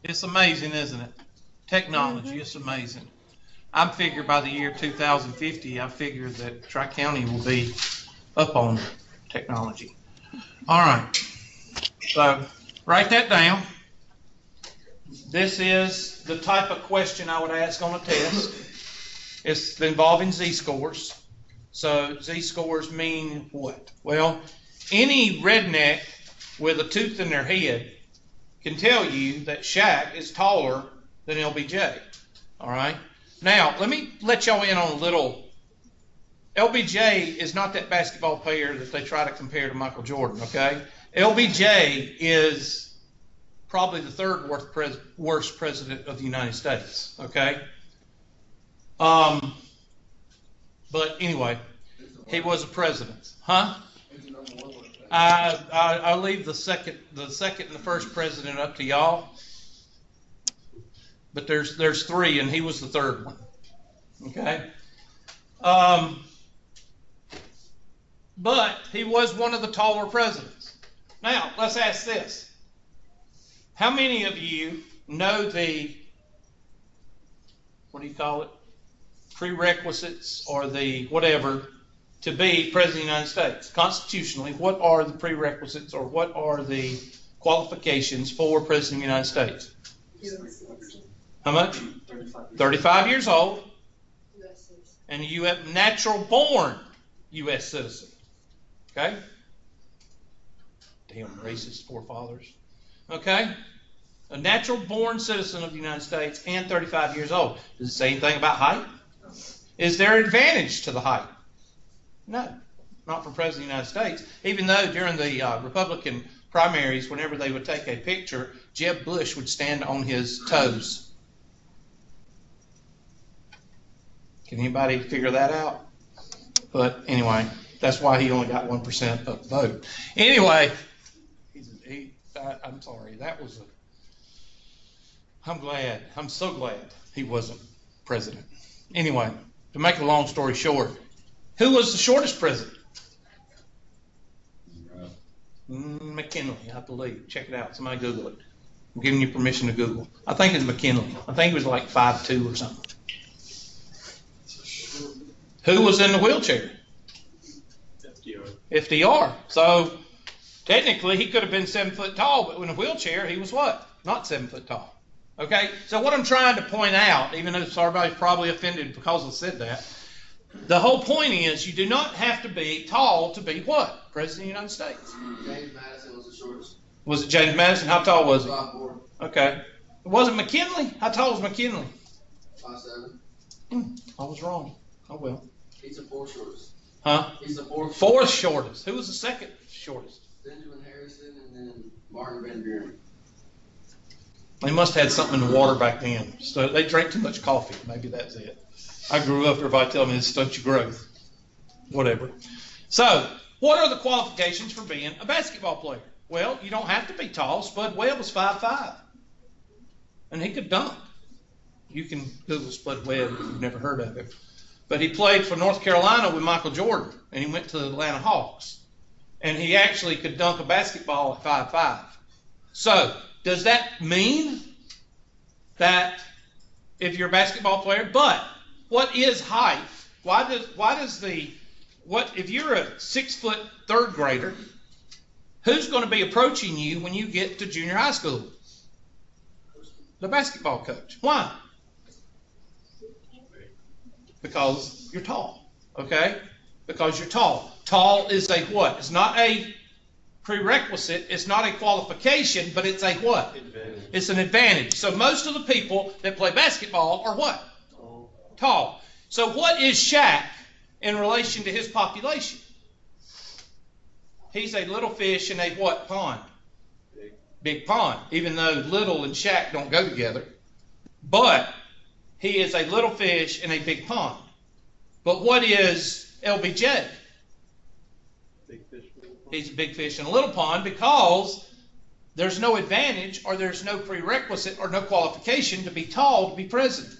It's amazing, isn't it? Technology, it's amazing. I'm figure by the year 2050, I figure that Tri-County will be up on technology. All right. So write that down. This is the type of question I would ask on a test. It's involving z-scores. So z-scores mean what? Well, any redneck with a tooth in their head can tell you that Shaq is taller than LBJ. All right. Now, let me let y'all in on a little. LBJ is not that basketball player that they try to compare to Michael Jordan, okay? LBJ is probably the third worst president of the United States, okay? But anyway, he was a president. Huh? I'll leave the second and the first president up to y'all. But there's three, and he was the third one. Okay? But he was one of the taller presidents. Now, let's ask this. How many of you know the, what do you call it? Prerequisites or the whatever to be President of the United States? Constitutionally, what are the prerequisites or what are the qualifications for President of the United States? How much? 35 years old. And you have natural born U.S. citizen. Okay? Damn racist forefathers. Okay? A natural born citizen of the United States and 35 years old. Does it say anything about height? Is there advantage to the height? No. Not for President of the United States. Even though during the Republican primaries, whenever they would take a picture, Jeb Bush would stand on his toes. Can anybody figure that out? But anyway, that's why he only got 1% of the vote. Anyway, I'm sorry. I'm so glad he wasn't president. Anyway, to make a long story short, who was the shortest president? McKinley, I believe. Check it out. Somebody Google it. I'm giving you permission to Google. I think it's McKinley. I think he was like 5'2" or something. Who was in the wheelchair? FDR. So technically he could have been 7 foot tall, but in a wheelchair he was what? Not 7 foot tall. Okay? So what I'm trying to point out, even though everybody's probably offended because I said that, the whole point is you do not have to be tall to be what? President of the United States. James Madison was the shortest. Was it James Madison? How tall was he? 5'4". Okay. Was it McKinley? How tall was McKinley? 5'7". I was wrong. Oh well. He's the fourth shortest. Huh? He's the fourth shortest. Who was the second shortest? Benjamin Harrison and then Martin Van Buren. They must have had something in the water back then. So they drank too much coffee. Maybe that's it. I grew up, everybody tell me this stunts your growth. Whatever. So, what are the qualifications for being a basketball player? Well, you don't have to be tall. Spud Webb was 5'5". And he could dunk. You can Google Spud Webb if you've never heard of him. But he played for North Carolina with Michael Jordan, and he went to the Atlanta Hawks. And he actually could dunk a basketball at 5'5". So, does that mean that if you're a basketball player, but what is height? If you're a 6 foot third grader, who's going to be approaching you when you get to junior high school? The basketball coach. Why? Because you're tall, okay? Because you're tall. Tall is a what? It's not a prerequisite. It's not a qualification, but it's a what? Advantage. It's an advantage. So most of the people that play basketball are what? Tall. So what is Shaq in relation to his population? He's a little fish in a what pond? Big pond. Even though little and Shaq don't go together. But he is a little fish in a big pond. But what is LBJ? Big fish. He's a big fish in a little pond because there's no advantage or there's no prerequisite or no qualification to be tall to be president.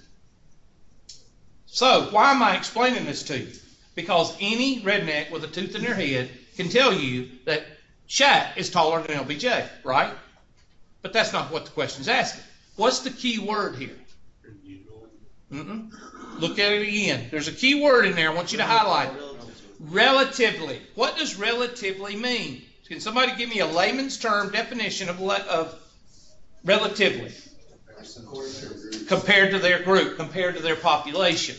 So why am I explaining this to you? Because any redneck with a tooth in their head can tell you that Shaq is taller than LBJ, right? But that's not what the question is asking. What's the key word here? Look at it again. There's a key word in there. I want you to highlight it. Relatively. What does relatively mean? Can somebody give me a layman's term definition of relatively? Compared to their group, compared to their population.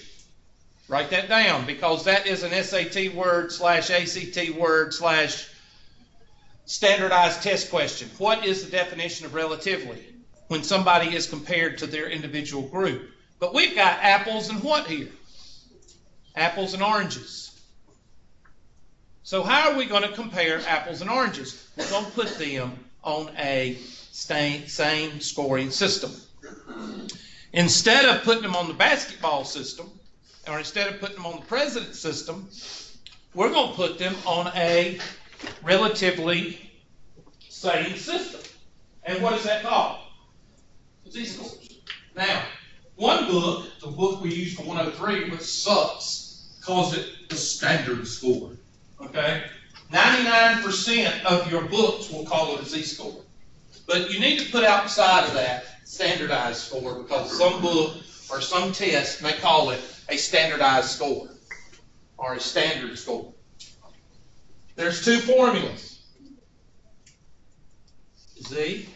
Write that down, because that is an SAT word / ACT word / standardized test question. What is the definition of relatively when somebody is compared to their individual group? But we've got apples and what here? Apples and oranges. So how are we going to compare apples and oranges? We're going to put them on a same scoring system. Instead of putting them on the basketball system, or instead of putting them on the president's system, we're going to put them on a relatively same system. And what is that called? Z-scores. Now, one book, the book we use for 103, which sucks, calls it the standard score. Okay? 99% of your books will call it a Z-score. But you need to put outside of that standardized score, because some book or some test may call it a standardized score or a standard score. There's two formulas. Z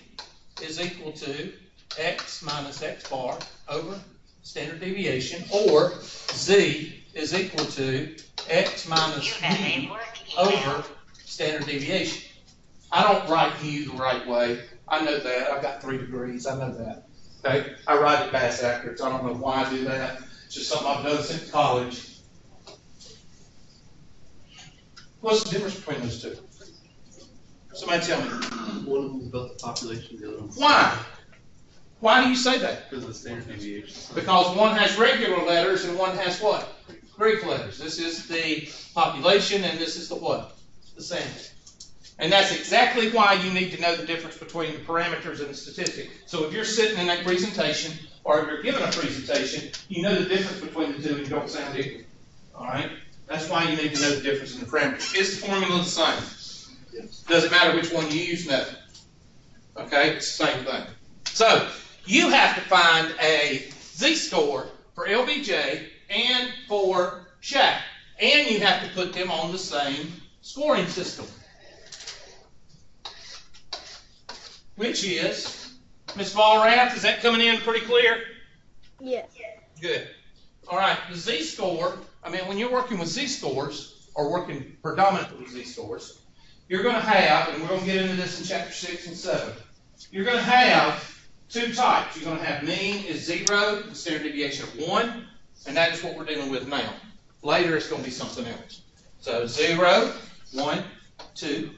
is equal to X minus X bar over standard deviation, or Z is equal to X minus mu over standard deviation. I don't write mu the right way. I know that. I've got 3 degrees. I know that. Okay? I write it backwards. I don't know why I do that. It's just something I've done since college. What's the difference between those two? Somebody tell me. One of them is about the population, the other one. Why? Why do you say that? Because of the standard deviation. Because one has regular letters and one has what? Greek letters. This is the population and this is the what? The standard. And that's exactly why you need to know the difference between the parameters and the statistic. So if you're sitting in a presentation, or if you're given a presentation, you know the difference between the two and you don't sound ignorant. All right? That's why you need to know the difference in the parameters. Is the formula the same? Yes. Doesn't matter which one you use, no. Okay? It's the same thing. So you have to find a Z-score for LBJ and for Shaq. And you have to put them on the same scoring system. Which is, Ms. Vollrath, is that coming in pretty clear? Yes. Good. All right, the Z-score, when you're working with Z-scores, or working predominantly with Z-scores, you're going to have, and we're going to get into this in chapter 6 and 7, you're going to have two types. You're going to have mean is 0, and standard deviation of 1, and that is what we're dealing with now. Later, it's going to be something else. So 0, 1, 2,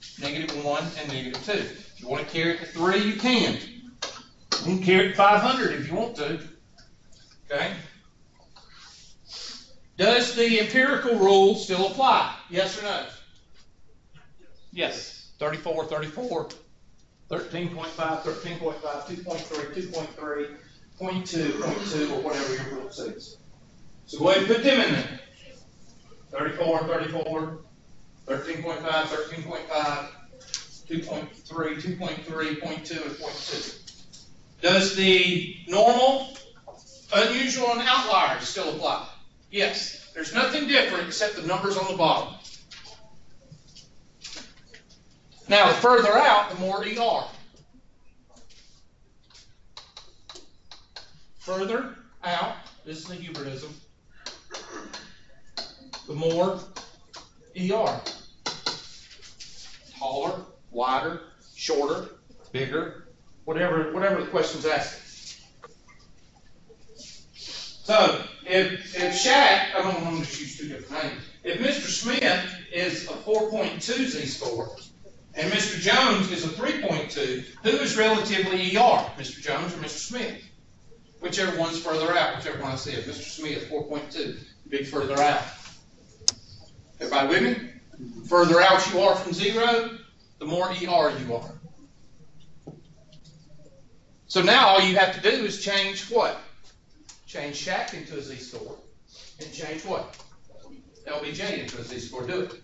-1, and -2. If you want to carry it to 3, you can. You can carry it to 500 if you want to. Okay? Does the empirical rule still apply? Yes or no? Yes. 34, 34, 13.5, 13.5, 2.3, 2.3, 0.2, 0.2, or whatever your rule says. So go ahead and put them in there. 34, 34, 13.5, 13.5, 2.3, 2.3, 0.2, and 0.2. Does the normal, unusual, and outliers still apply? Yes. There's nothing different except the numbers on the bottom. Now, the further out, the more ER. Further out, this is the Hubertism, the more ER. Taller, wider, shorter, bigger, whatever the question's asking. So, if Shaq, I'm going to just use 2 different names. If Mr. Smith is a 4.2 Z-score, and Mr. Jones is a 3.2, who is relatively ER, Mr. Jones or Mr. Smith? Whichever one's further out, whichever one I said. Mr. Smith, 4.2, big further out. Everybody with me? The further out you are from 0, the more ER you are. So now all you have to do is change what? Change Shaq into a Z-score. And change what? LBJ into a Z-score. Do it.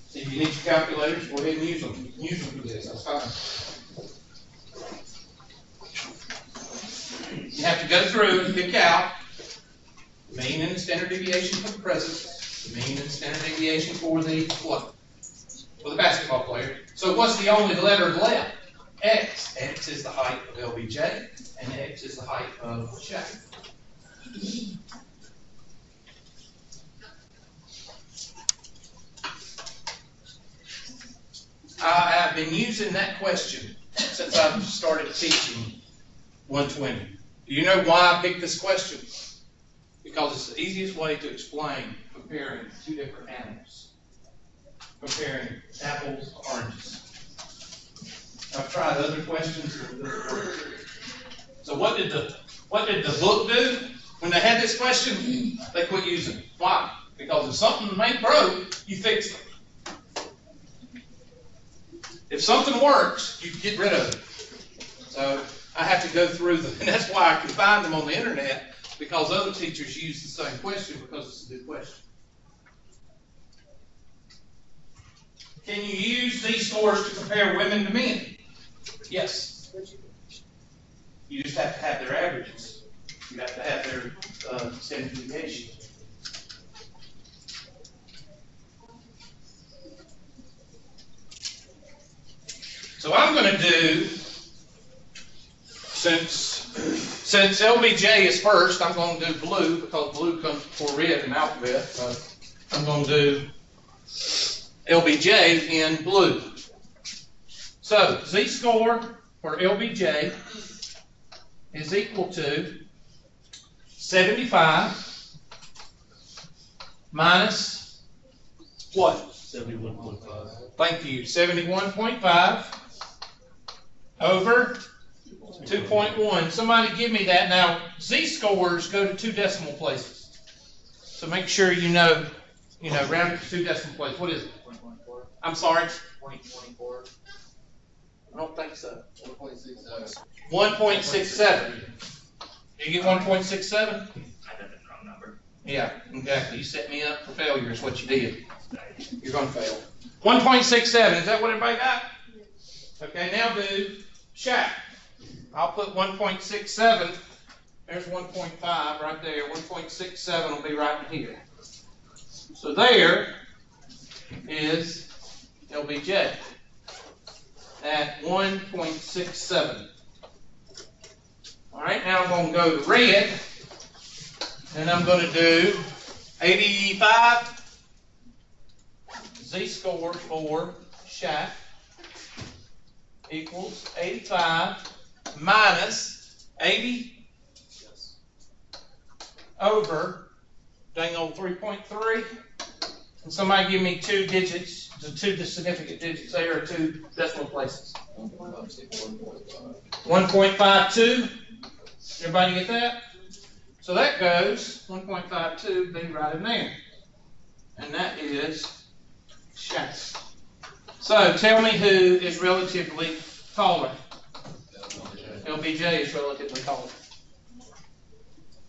So if you need your calculators, go ahead and use them. Use them for this. That's fine. to go through and pick out the mean and the standard deviation for the president, the mean and standard deviation for the what? For the basketball player. So what's the only letter left? X. X is the height of LBJ, and X is the height of Shaq. I have been using that question since I've started teaching 120. Do you know why I picked this question? Because it's the easiest way to explain comparing two different animals. Comparing apples to oranges. I've tried other questions and it doesn't work. So what did the book do when they had this question? They quit using it. Why? Because if something ain't broke, you fix it. If something works, you get rid of it. So I have to go through them, and that's why I can find them on the internet, because other teachers use the same question because it's a good question. Can you use these scores to compare women to men? Yes. You just have to have their averages. You have to have their standard deviation. So I'm going to do, since LBJ is first, I'm going to do blue because blue comes before red in the alphabet. So I'm going to do LBJ in blue. So z-score for LBJ is equal to 75 minus what? 71.5. Thank you. 71.5 over 2.1. Somebody give me that. Now, z-scores go to two decimal places. So make sure you know, round it to two decimal places. What is it? 1.4. I'm sorry? 0.24. I don't think so. 1.67. 1.67. Did you get 1.67? I got the wrong number. Yeah, exactly. You set me up for failure is what you did. You're going to fail. 1.67. Is that what everybody got? Okay, now do Shaq. I'll put 1.67. There's 1.5 right there. 1.67 will be right in here. So there is LBJ at 1.67. All right, now I'm going to go to red, and I'm going to do 85 z-score for Shaq equals 85 minus 80 over dang old 3.3. And somebody give me two digits, the two significant digits there are two decimal places. 1.52. Everybody get that? So that goes 1.52 be right in there. And that is Shaq. So tell me who is relatively taller. LBJ is relatively taller.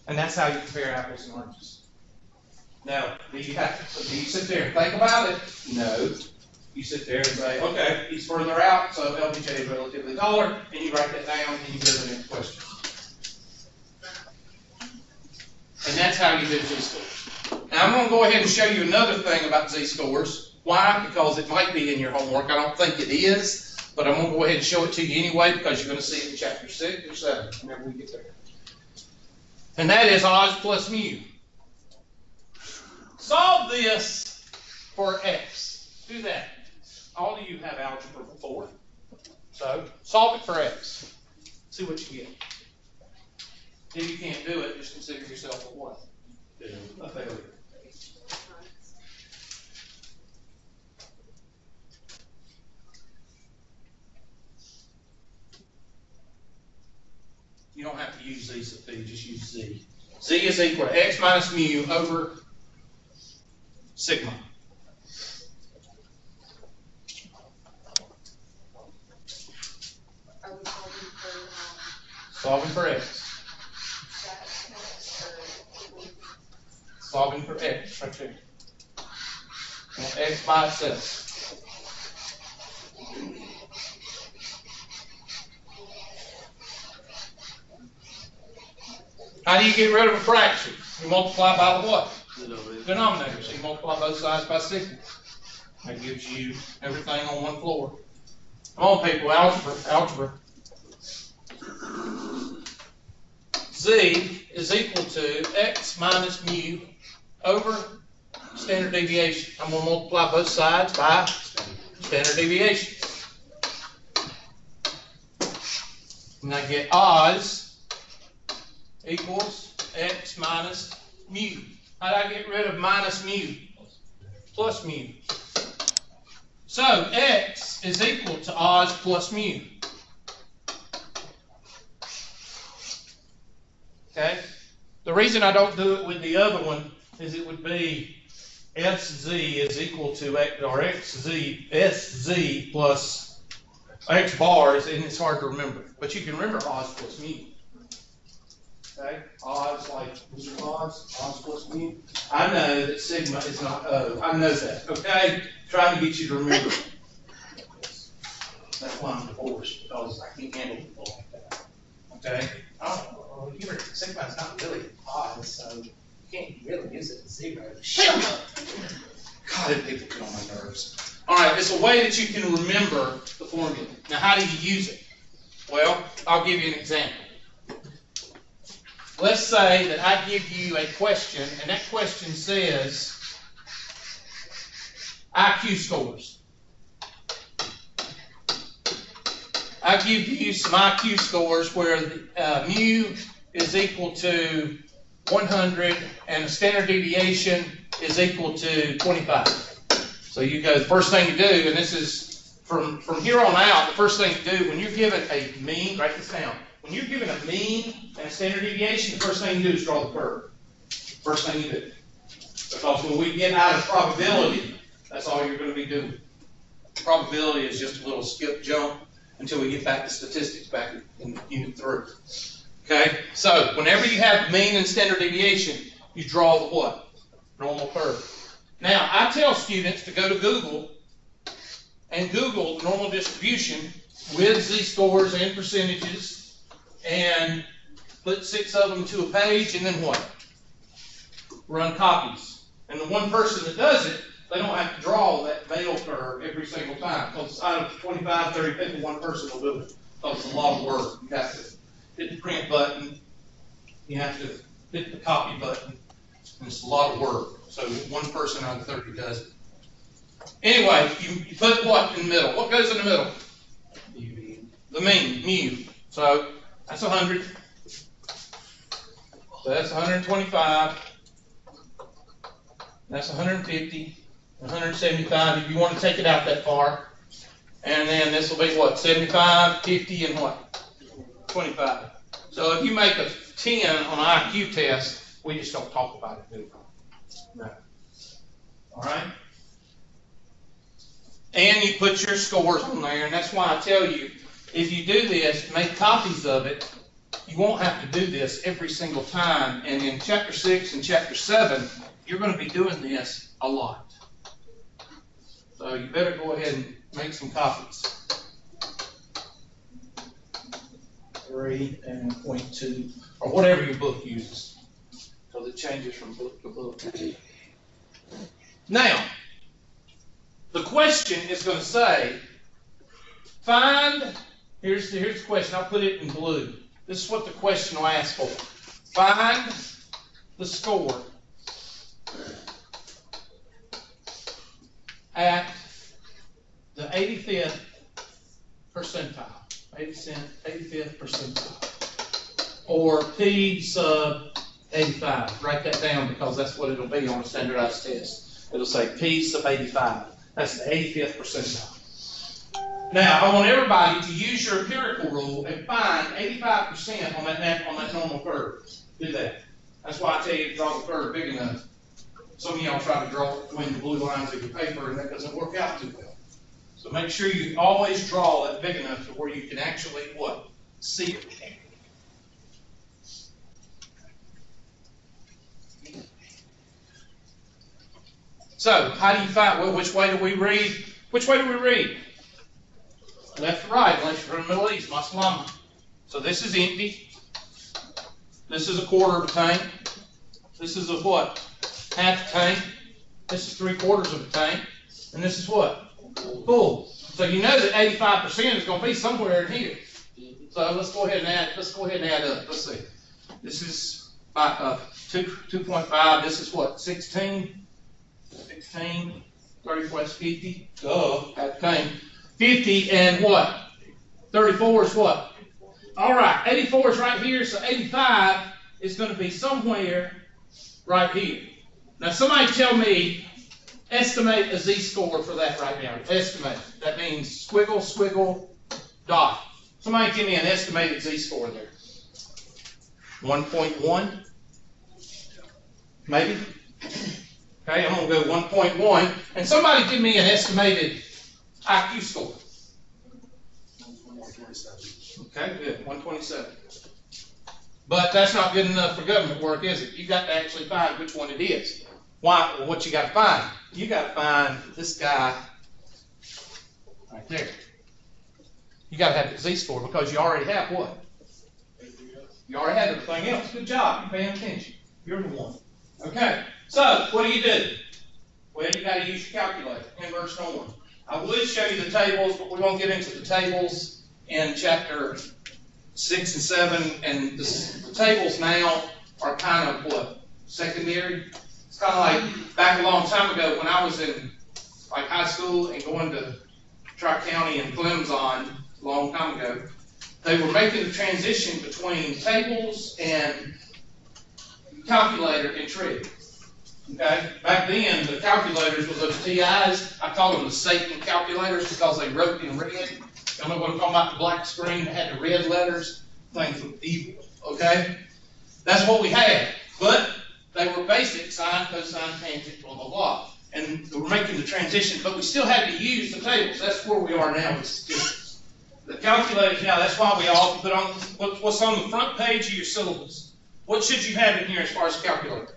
And that's how you compare apples and oranges. Now, do you sit there and think about it? No. You sit there and say, okay, he's further out, so LBJ is relatively taller, and you write that down and you go to the next question. And that's how you do z-scores. Now I'm going to go ahead and show you another thing about z-scores. Why? Because it might be in your homework. I don't think it is, but I'm going to go ahead and show it to you anyway because you're going to see it in chapter 6 or 7 whenever we get there. And that is Oz plus mu. Solve this for x. Do that. All of you have algebra 4. So solve it for x. See what you get. If you can't do it, just consider yourself a what? A failure. You don't have to use z sub p, just use z. Z is equal to x minus mu over sigma. Are we solving for Solving for x. Solving for x right there. Now, x by itself. How do you get rid of a fraction? You multiply by the what? Denominator. Denominator. So you multiply both sides by 60. That gives you everything on one floor. Come on, people, algebra. Z is equal to x minus mu over standard deviation. I'm going to multiply both sides by standard deviation. And I get Oz equals x minus mu. How do I get rid of minus mu? Plus mu. So x is equal to Oz plus mu. Okay? The reason I don't do it with the other one is it would be SZ is equal to X, or SZ plus X bars, and it's hard to remember. But you can remember Oz plus mu. Okay? Oz, like, what's your Oz? Oz plus mu. I know that sigma is not O. I know that. Okay? Trying to get you to remember. That's why I'm divorced, because I can't handle people like that. Okay? Oh, sigma is not really Oz, so you can't really use it as zero. Shut up! God, them people get on my nerves. All right, it's a way that you can remember the formula. Now, how do you use it? Well, I'll give you an example. Let's say that I give you a question, and that question says IQ scores. I give you some IQ scores where mu is equal to 100 and the standard deviation is equal to 25. So you go, the first thing you do, and this is from here on out, the first thing you do when you're given a mean, write this down. When you're given a mean and a standard deviation, the first thing you do is draw the curve. First thing you do. Because when we get out of probability, that's all you're going to be doing. Probability is just a little skip jump until we get back to statistics back in Unit 3. Okay? So, whenever you have mean and standard deviation, you draw the what? Normal curve. Now, I tell students to go to Google and Google normal distribution with z-scores and percentages and put 6 of them to a page and then what? Run copies. And the one person that does it, they don't have to draw that Bell curve every single time. Because out of 25, 30 people, one person will do it. Because it's a lot of work. You have to hit the print button. You have to hit the copy button. And it's a lot of work. So one person out of 30 does it. Anyway, you put what in the middle? What goes in the middle? The mean, mu. So that's 100. So that's 125. That's 150. 175 if you want to take it out that far. And then this will be what? 75, 50, and what? 25. So if you make a 10 on an IQ test, we just don't talk about it, do we? No. All right? And you put your scores on there, and that's why I tell you, if you do this, make copies of it, you won't have to do this every single time. And in Chapter 6 and Chapter 7, you're going to be doing this a lot. So you better go ahead and make some copies. 3 and 0.2, or whatever your book uses, because it changes from book to book. Now, the question is going to say, here's the question, I'll put it in blue. This is what the question will ask for. Find the score at the 85th percentile, 85th percentile, or P sub 85. Write that down because that's what it'll be on a standardized test. It'll say P sub 85. That's the 85th percentile. Now, I want everybody to use your empirical rule and find 85% on that normal curve. Do that. That's why I tell you to draw the curve big enough. Some of y'all try to draw it between the blue lines of your paper, and that doesn't work out too well. So make sure you always draw that big enough to where you can actually, what? See it. So, how do you find, well, which way do we read? Which way do we read? Left to right, unless you're from the Middle East, Maslama. So this is empty. This is a quarter of a tank. This is a what? Half a tank. This is 3/4 of a tank. And this is what? Full. So you know that 85% is going to be somewhere in here. So let's go ahead and add up. Let's see. This is 2.5. This is what? 16. 34 is 50. Half a tank. 50 and what? 34 is what? All right, 84 is right here, so 85 is going to be somewhere right here. Now, somebody tell me, estimate a z-score for that right now. Estimate. That means squiggle, squiggle, dot. Somebody give me an estimated z-score there. 1.1? Maybe? Okay, I'm going to go 1.1. And somebody give me an estimated IQ score. Okay, good, 127. But that's not good enough for government work, is it? You got to actually find which one it is. Why? Well, what you got to find? You got to find this guy right there. You got to have the z-score because you already have what? You already have everything else. Good job. You're paying attention. You're the one. Okay. So what do? Well, you got to use your calculator. Inverse norm. I would show you the tables, but we won't get into the tables in chapter 6 and 7, and the tables now are kind of what? Secondary. It's kind of like back a long time ago when I was in like high school and going to Tri-County and Clemson a long time ago. They were making the transition between tables and calculator and trig. Okay? Back then, the calculators was those TIs. I call them the Satan calculators because they wrote in red. Y'all know what I'm talking about? The black screen that had the red letters. Things were evil. Okay? That's what we had. But they were basic sine, cosine, tangent, blah, blah, blah. And we're making the transition, but we still had to use the tables. That's where we are now. It's just the calculators now. That's why we all put on what's on the front page of your syllabus. What should you have in here as far as calculator?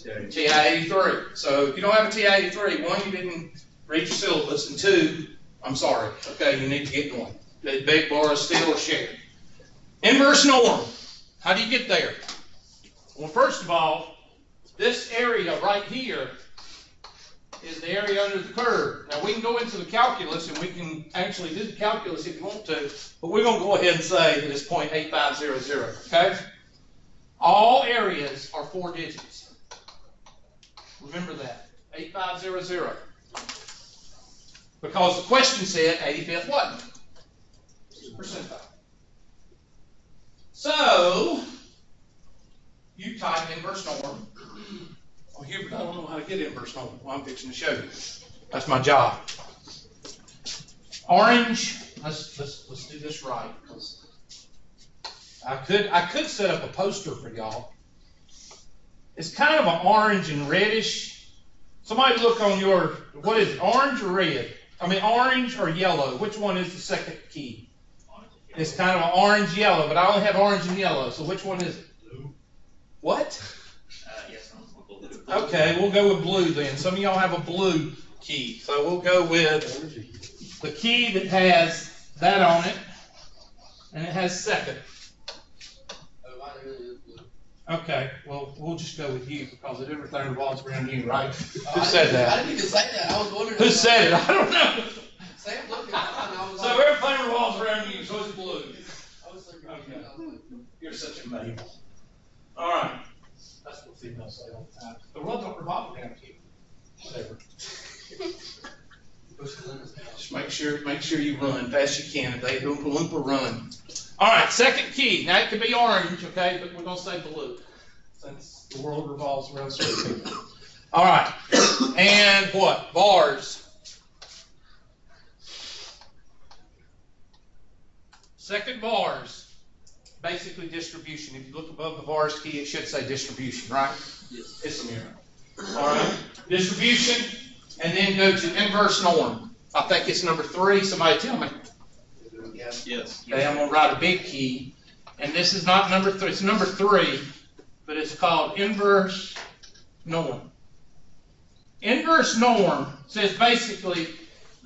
TI-83. So if you don't have a TI-83, one, you didn't read your syllabus, and two, I'm sorry. Okay, you need to get one. Beg, borrow, steal, or share. Inverse norm. How do you get there? Well, first of all, this area right here is the area under the curve. Now, we can go into the calculus, and we can actually do the calculus if you want to, but we're going to go ahead and say that it's 0.8500, okay? All areas are 4 digits. Remember that, 8500. Because the question said 85th what? Percentile. So, you type inverse norm. Well, here, but I don't know how to get inverse norm. Well, I'm fixing to show you. That's my job. Orange. Let's do this right. I could set up a poster for y'all. It's kind of an orange and reddish. Somebody look on your, what is it, orange or red? I mean, orange or yellow. Which one is the second key? It's kind of an orange-yellow, but I only have orange and yellow, so which one is it? Blue. What? Yes, okay, we'll go with blue then. Some of y'all have a blue key, so we'll go with the key that has that on it, and it has second. Okay, well, we'll just go with you because everything revolves around you, right? Who said that? I didn't even say that. I was wondering. Who said it? I don't know. Sam looked at me. I was So like, everything revolves around you, so it's blue. I was thinking, Okay. You're such a mate. All right. That's what females say all the time. The world don't revolve around you. Whatever. Just make sure you run fast as you can. If they Oompa Loompa run. All right, second key. Now it could be orange, okay, but we're gonna say blue since the world revolves around certain people. All right, and what? Bars. Second bars, basically distribution. If you look above the bars key, it should say distribution, right? Yes. It's a mirror. All right, distribution, and then go to inverse norm. I think it's number 3. Somebody tell me. Yes. Okay, I'm gonna write a big key, and this is not number 3. It's number 3, but it's called inverse norm. Inverse norm says basically,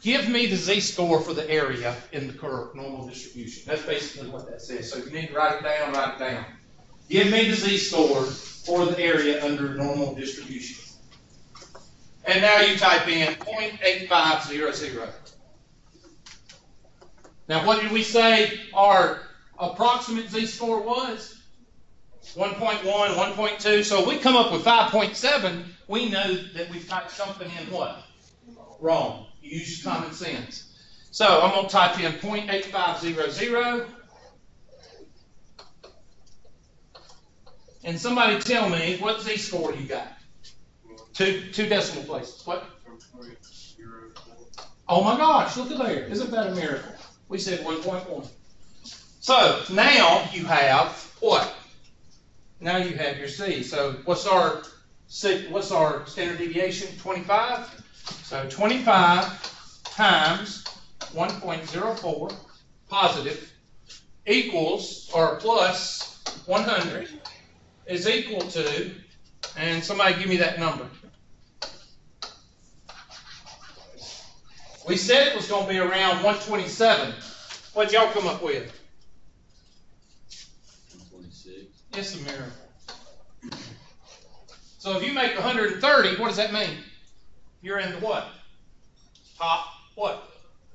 give me the z-score for the area in the curve, normal distribution. That's basically what that says. So if you need to write it down, write it down. Give me the z-score for the area under normal distribution. And now you type in 0.8500. Now what did we say our approximate z-score was? 1.1, 1.2. So if we come up with 5.7, we know that we've typed something in what? Wrong. Use common sense. So I'm going to type in 0.8500. And somebody tell me what z-score you got. Two decimal places. What? Oh my gosh, look at there. Isn't that a miracle? We said 1.1. So now you have what? Now you have your z. So what's our standard deviation? 25. So 25 times 1.04 positive equals or plus 100 is equal to, and somebody give me that number. We said it was going to be around 127. What'd y'all come up with? 126. It's a miracle. So if you make 130, what does that mean? You're in the what? Top what?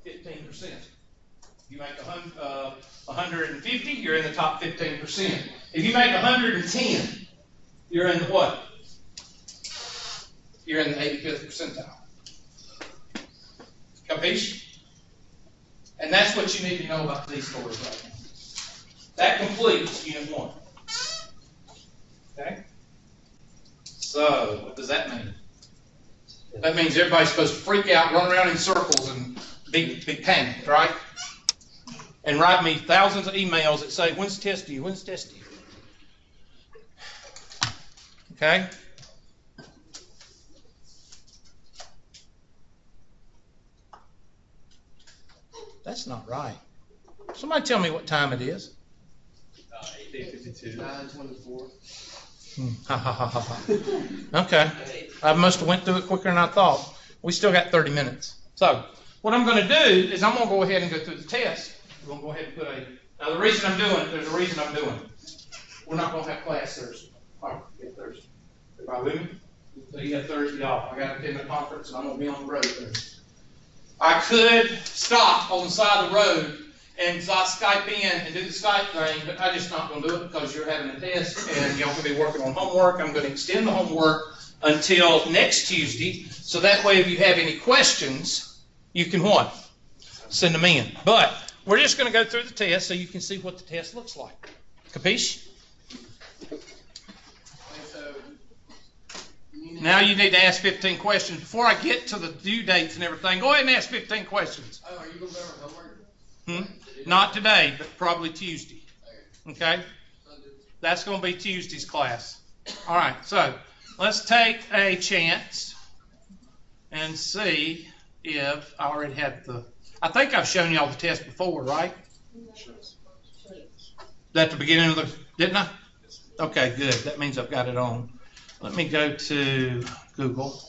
15%. If you make 150, you're in the top 15%. If you make 110, you're in the what? You're in the 85th percentile. Capiche? And that's what you need to know about these scores right now. That completes Unit 1. Okay? So, what does that mean? That means everybody's supposed to freak out, run around in circles, and be panicked, right? And write me thousands of emails that say, when's the test due? When's the test due? Okay? That's not right. Somebody tell me what time it is. 8:52. 9:24. Ha ha ha ha ha. Okay. I must have went through it quicker than I thought. We still got 30 minutes. So, what I'm going to do is I'm going to go ahead and go through the test. We're going to go ahead and put now the reason I'm doing it, there's a reason I'm doing it. We're not going to have class Thursday. Oh, yeah, Thursday. Everybody with me? So you got Thursday off. I got to attend a conference and I'm going to be on the road Thursday. I could stop on the side of the road and Skype in and do the Skype thing, but I'm just not going to do it because you're having a test and y'all can be working on homework. I'm going to extend the homework until next Tuesday, so that way if you have any questions, you can what? Send them in. But we're just going to go through the test so you can see what the test looks like. Capiche? Now you need to ask 15 questions. Before I get to the due dates and everything, go ahead and ask 15 questions. Oh, are you going to go over homework? Not today, but probably Tuesday. Okay? That's going to be Tuesday's class. All right, so let's take a chance and see if I already have I think I've shown y'all the test before, right? At the beginning of didn't I? Okay, good. That means I've got it on. Let me go to Google.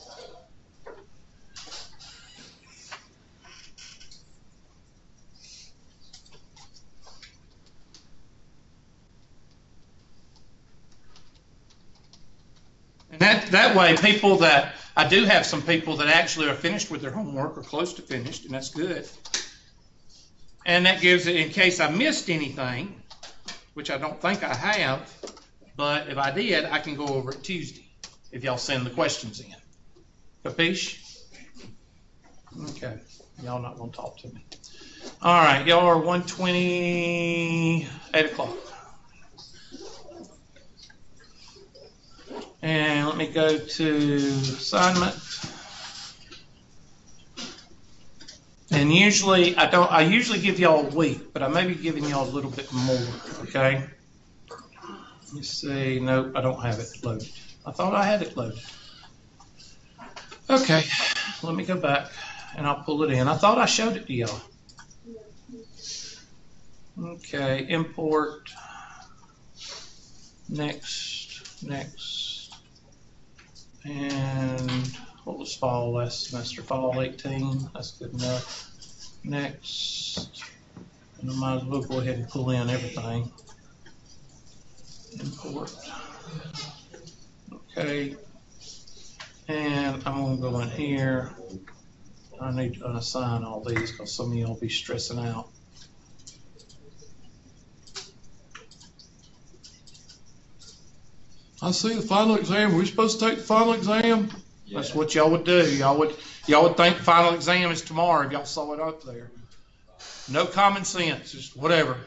And that way, people that, I do have some people that actually are finished with their homework or close to finished, and that's good. And that gives it, in case I missed anything, which I don't think I have, but if I did, I can go over it Tuesday if y'all send the questions in. Capiche? Okay. Y'all not going to talk to me. All right. Y'all are 1:20, 8 o'clock. And let me go to assignment. And usually, I usually give y'all a week, but I may be giving y'all a little bit more, okay? Let's see. Nope, I don't have it loaded. I thought I had it loaded. Okay, let me go back and I'll pull it in. I thought I showed it to y'all. Okay, import. Next. And what was fall last semester? Fall 18. That's good enough. Next. And I might as well go ahead and pull in everything. report. Okay. And I'm gonna go in here. I need to unassign all these because some of y'all be stressing out. I see the final exam. We're supposed to take the final exam. Yeah. That's what y'all would do. Y'all would think the final exam is tomorrow if y'all saw it up there. No common sense, just whatever.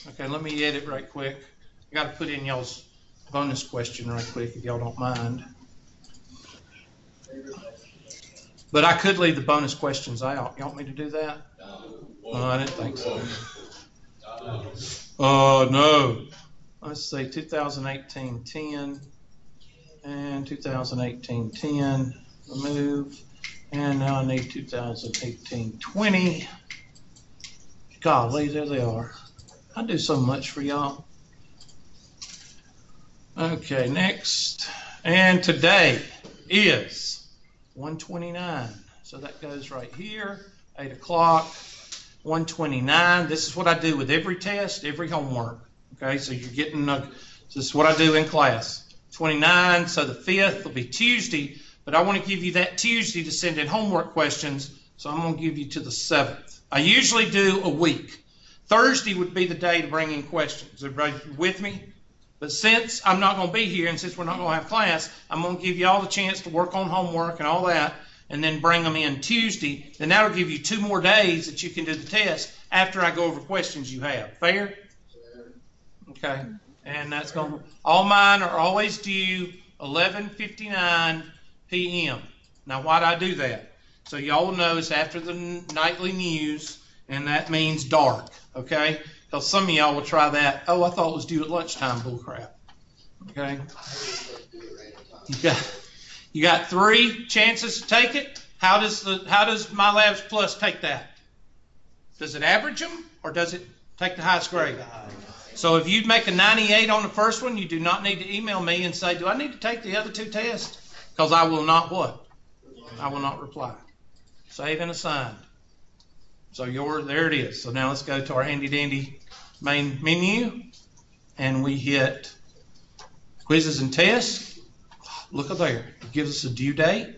Okay, let me edit right quick. I got to put in y'all's bonus question right quick if y'all don't mind. But I could leave the bonus questions out. You want me to do that? Oh, I didn't think so. Oh, no. Let's see, 2018, 10, and 2018, 10, remove, and now I need 2018, 20. Golly, there they are. I do so much for y'all. Okay, next. And today is 129. So that goes right here, 8 o'clock, 129. This is what I do with every test, every homework. Okay, so you're getting, this is what I do in class. 29, so the 5th will be Tuesday, but I want to give you that Tuesday to send in homework questions, so I'm going to give you to the 7th. I usually do a week. Thursday would be the day to bring in questions. Everybody with me? But since I'm not going to be here and since we're not going to have class, I'm going to give you all the chance to work on homework and all that and then bring them in Tuesday. Then that'll give you 2 more days that you can do the test after I go over questions you have. Fair? Okay. And that's going to, all mine are always due 11:59 p.m. Now, why'd I do that? So y'all will know it's after the nightly news, and that means dark, okay? Because some of y'all will try that. Oh, I thought it was due at lunchtime. Bullcrap. Okay. You got 3 chances to take it. How does MyLabs Plus take that? Does it average them or does it take the highest grade? So if you make a 98 on the first one, you do not need to email me and say, do I need to take the other 2 tests? Because I will not what? I will not reply. Save and assigned. So there it is. So now let's go to our handy dandy main menu and we hit quizzes and tests. Look at there. It gives us a due date.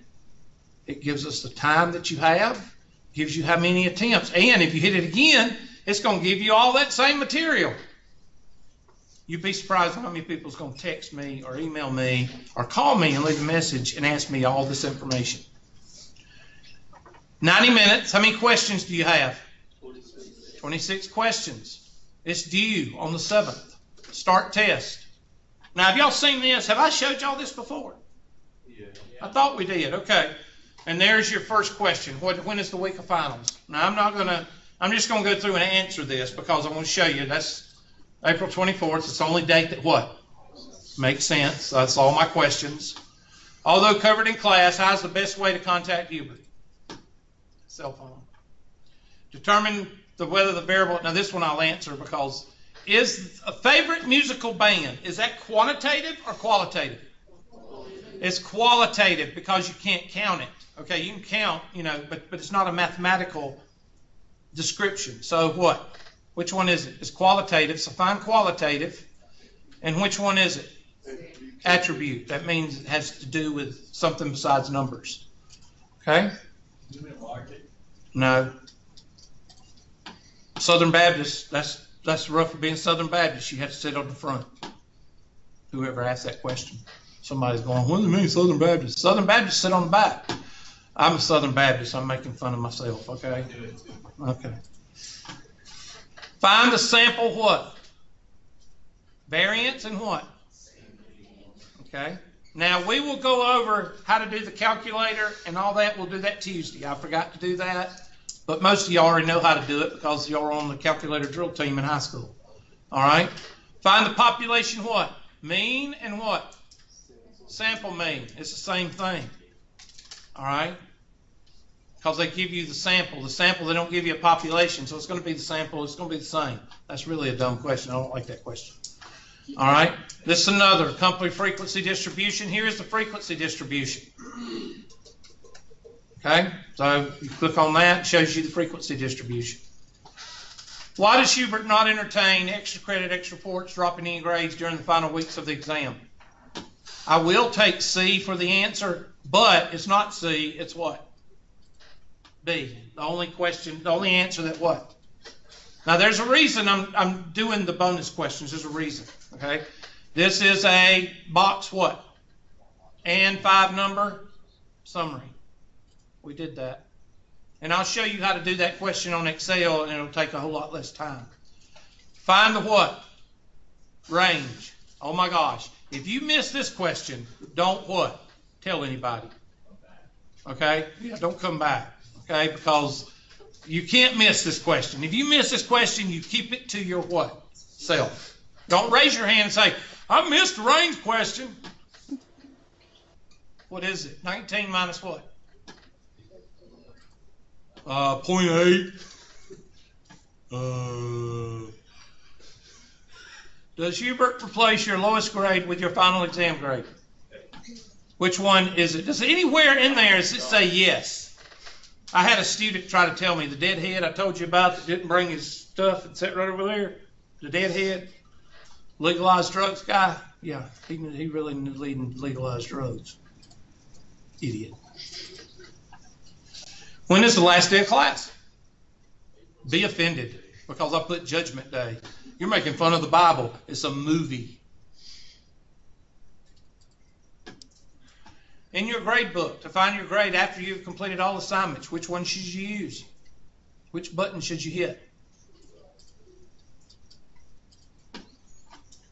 It gives us the time that you have. It gives you how many attempts. And if you hit it again, it's going to give you all that same material. You'd be surprised how many people's going to text me or email me or call me and leave a message and ask me all this information. 90 minutes. How many questions do you have? 26 questions. It's due on the 7th. Start test. Now, have y'all seen this? Have I showed y'all this before? Yeah. I thought we did. Okay. And there's your first question. When is the week of finals? Now, I'm just going to go through and answer this because I want to show you. That's April 24th. It's the only date that what? Makes sense. That's all my questions. Although covered in class, how's the best way to contact Hubert? Cell phone. Determine whether the variable, now this one I'll answer because is a favorite musical band, is that quantitative or qualitative? It's qualitative because you can't count it. Okay, you can count, but it's not a mathematical description. So what? Which one is it? It's qualitative, so find qualitative. And which one is it? Attribute. That means it has to do with something besides numbers. Okay? No. Southern Baptist, that's rough for being Southern Baptist. You have to sit on the front. Whoever asked that question. Somebody's going, what do you mean Southern Baptist? Southern Baptist sit on the back. I'm a Southern Baptist. I'm making fun of myself, okay? Okay. Find the sample what? Variance and what? Okay. Now, we will go over how to do the calculator and all that. We'll do that Tuesday. I forgot to do that. But most of you already know how to do it because you're on the calculator drill team in high school. All right? Find the population what? Mean and what? Sample mean. It's the same thing. All right? Because they give you the sample. The sample, they don't give you a population, so it's going to be the sample. It's going to be the same. That's really a dumb question. I don't like that question. All right? This is another company frequency distribution. Here is the frequency distribution. Okay? So you click on that. It shows you the frequency distribution. Why does Hubert not entertain extra credit, extra reports, dropping any grades during the final weeks of the exam? I will take C for the answer, but it's not C, it's what? B. The only question, the only answer that what? Now there's a reason I'm doing the bonus questions. There's a reason, okay? This is a box what? And 5 number summary. We did that. And I'll show you how to do that question on Excel, and it'll take a whole lot less time. Find the what? Range. Oh my gosh. If you miss this question, don't what? Tell anybody. Okay? Yeah, don't come back. Okay? Because you can't miss this question. If you miss this question, you keep it to your what? Self. Don't raise your hand and say, I missed the range question. What is it? 19 minus what? 0.8. Does Hubert replace your lowest grade with your final exam grade? Which one is it? Does anywhere in there does it say yes? I had a student try to tell me, the deadhead I told you about that didn't bring his stuff and sat right over there, the deadhead, legalized drugs guy. Yeah, he really legalized drugs. Idiot. When is the last day of class? Be offended because I put Judgment Day. You're making fun of the Bible. It's a movie. In your grade book, to find your grade after you've completed all assignments, which one should you use? Which button should you hit?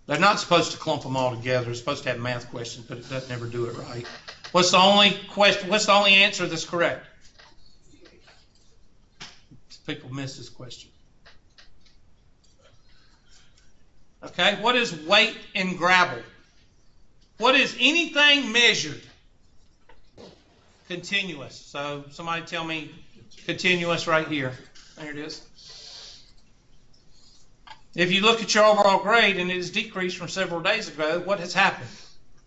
They're not supposed to clump them all together. It's supposed to have math questions, but it doesn't ever do it right. What's the only question? What's the only answer that's correct? People miss this question. Okay, what is weight in gravel? What is anything measured? Continuous. So somebody tell me continuous right here. There it is. If you look at your overall grade and it has decreased from several days ago, what has happened?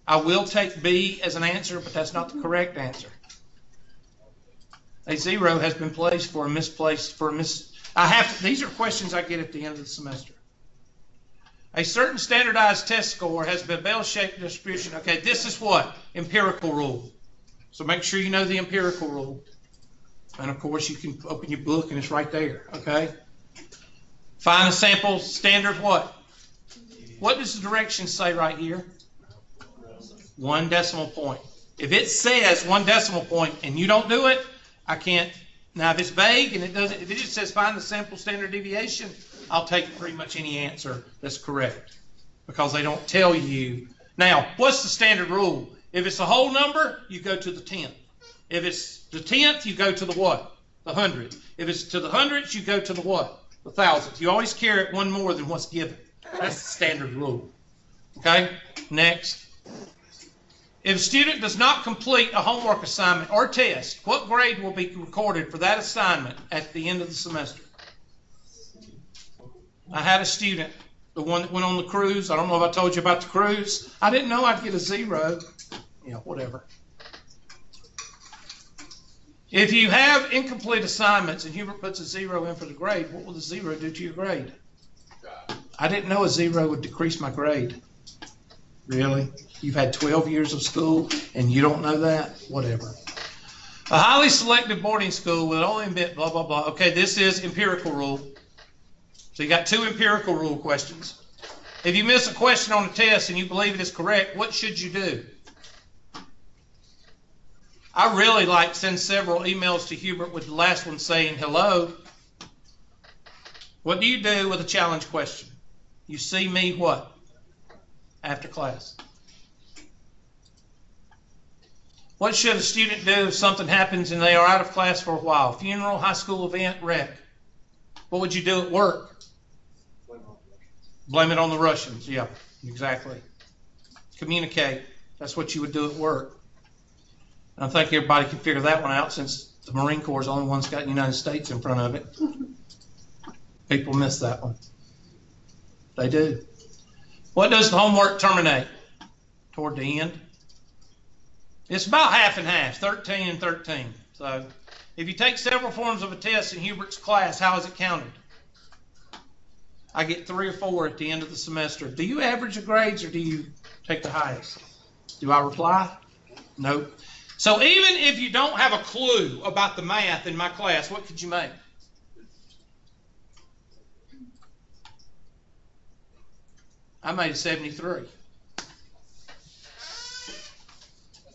I will take B as an answer, but that's not the correct answer. A 0 has been placed for a misplaced, these are questions I get at the end of the semester. A certain standardized test score has been bell-shaped distribution. Okay, this is what? Empirical rule. So make sure you know the empirical rule. And of course you can open your book and it's right there, okay? Find a sample standard what? What does the directions say right here? 1 decimal point. If it says 1 decimal point and you don't do it, I can't. Now, if it's vague and if it just says find the sample standard deviation, I'll take pretty much any answer that's correct because they don't tell you. Now, what's the standard rule? If it's a whole number, you go to the 10th. If it's the 10th, you go to the what? The 100th. If it's to the 100th, you go to the what? The 1000th. You always carry it one more than what's given. That's the standard rule. Okay? Next. If a student does not complete a homework assignment or test, what grade will be recorded for that assignment at the end of the semester? I had a student, the one that went on the cruise. I don't know if I told you about the cruise. I didn't know I'd get a 0. Yeah, whatever. If you have incomplete assignments and Hubert puts a 0 in for the grade, what will the 0 do to your grade? I didn't know a 0 would decrease my grade. Really? You've had 12 years of school and you don't know that? Whatever. A highly selective boarding school will only admit blah, blah, blah. Okay, this is empirical rule. So you got 2 empirical rule questions. If you miss a question on a test and you believe it is correct, what should you do? I really like send several emails to Hubert with the last one saying hello. What do you do with a challenge question? You see me what? After class. What should a student do if something happens and they are out of class for a while? Funeral, high school event, wreck. What would you do at work? Blame it on the Russians. Yeah, exactly. Communicate. That's what you would do at work. And I think everybody can figure that one out since the Marine Corps is the only one that's got the United States in front of it. People miss that one. They do. What does the homework terminate? Toward the end? It's about half and half, 13 and 13. So if you take several forms of a test in Hubert's class, how is it counted? I get 3 or 4 at the end of the semester. Do you average the grades or do you take the highest? Do I reply? Nope. So even if you don't have a clue about the math in my class, what could you make? I made a 73. That's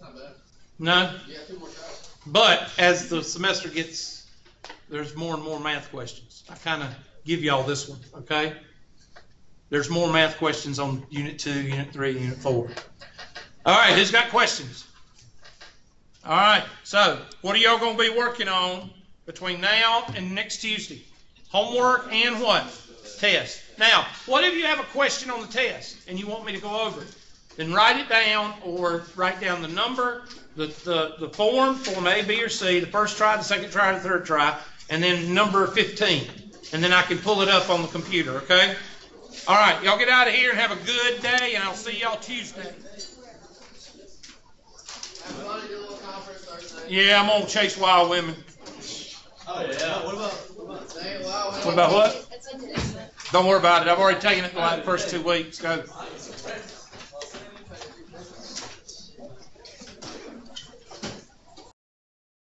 not bad. No? Yeah, 2 more shots. But as the semester gets, there's more and more math questions. I kind of give y'all this one, okay? There's more math questions on Unit 2, Unit 3, Unit 4. All right, who's got questions? All right, so what are y'all going to be working on between now and next Tuesday? Homework and what? Test. Now, what if you have a question on the test and you want me to go over it? Then write it down or write down the number, the form A, B, or C, the first try, the second try, the third try, and then number 15. And then I can pull it up on the computer, okay? All right, y'all get out of here and have a good day, and I'll see y'all Tuesday. Have fun at your little conference Thursday. Yeah, I'm going to chase wild women. Oh, yeah. What about? Say it loud. What about what? It's okay. Don't worry about it. I've already taken it the first 2 weeks. Go.